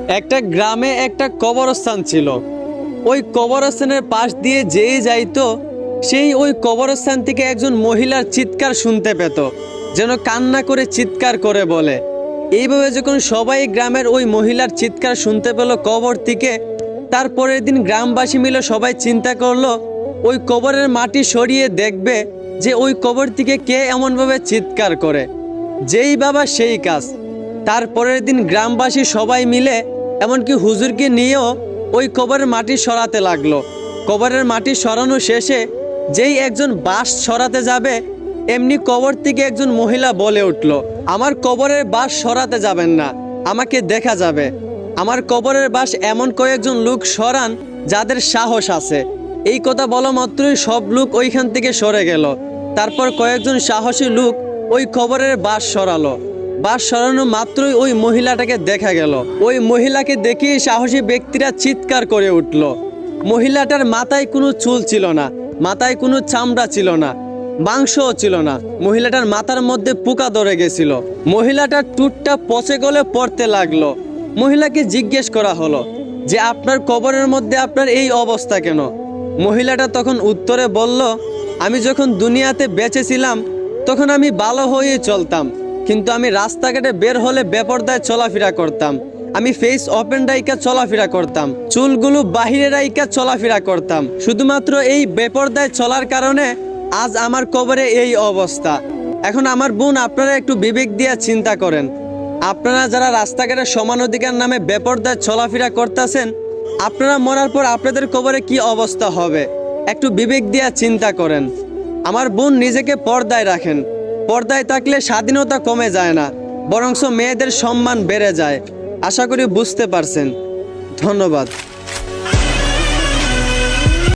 একটা গ্রামে একটা কবরস্থান ছিল। ওই কবরস্থানের পাশ দিয়ে যেই যাইতো সেই ওই কবরস্থান থেকে একজন মহিলার চিৎকার শুনতে পেত, যেন কান্না করে চিৎকার করে বলে। এইভাবে যখন সবাই গ্রামের ওই মহিলার চিৎকার শুনতে পেল কবর থেকে, তারপরের দিন গ্রামবাসী মিলে সবাই চিন্তা করলো ওই কবরের মাটি সরিয়ে দেখবে যে ওই কবর থেকে কে এমনভাবে চিৎকার করে। যেই বাবা সেই কাজ। তারপরের দিন গ্রামবাসী সবাই মিলে এমনকি হুজুরকে নিয়েও ওই কবরের মাটি সরাতে লাগলো। কবরের মাটি সরানো শেষে যেই একজন বাঁশ সরাতে যাবে, এমনি কবর থেকে একজন মহিলা বলে উঠল, আমার কবরের বাঁশ সরাতে যাবেন না, আমাকে দেখা যাবে। আমার কবরের বাঁশ এমন কয়েকজন লোক সরান যাদের সাহস আছে। এই কথা বলা মাত্রই সব লোক ওইখান থেকে সরে গেল। তারপর কয়েকজন সাহসী লোক ওই কবরের বাঁশ সরালো। বাঁশ সরানো মাত্রই ওই মহিলাটাকে দেখা গেল। ওই মহিলাকে দেখেই সাহসী ব্যক্তিরা চিৎকার করে উঠল। মহিলাটার মাথায় কোনো চুল ছিল না, মাথায় কোনো চামড়া ছিল না, মাংসও ছিল না। মহিলাটার মাথার মধ্যে পোকা ধরে গেছিল। মহিলাটার টুটটা পচে গলে পড়তে লাগলো। মহিলাকে জিজ্ঞেস করা হলো যে আপনার কবরের মধ্যে আপনার এই অবস্থা কেন? মহিলাটা তখন উত্তরে বলল, আমি যখন দুনিয়াতে বেঁচে ছিলাম তখন আমি ভালো হয়ে চলতাম, কিন্তু আমি রাস্তাঘাটে বের হলে বেপরদায় চলাফেরা করতাম। আমি ফেস ওপেন রাইকা চলাফেরা করতাম, চুলগুলো বাহিরে রাইকা চলাফেরা করতাম। শুধুমাত্র এই বেপরদায় চলার কারণে আজ আমার কবরে এই অবস্থা। এখন আমার বোন, আপনারা একটু বিবেক দিয়ে চিন্তা করেন, আপনারা যারা রাস্তাঘাটে সমান অধিকার নামে বেপরদায় চলাফেরা করতেছেন, আপনারা মরার পর আপনাদের কবরে কি অবস্থা হবে? একটু বিবেক দিয়ে চিন্তা করেন। আমার বোন, নিজেকে পর্দায় রাখেন। পর্দায় থাকলে স্বাধীনতা কমে যায় না, বরঞ্চ মেয়েদের সম্মান বেড়ে যায়। আশা করি বুঝতে পারছেন। ধন্যবাদ।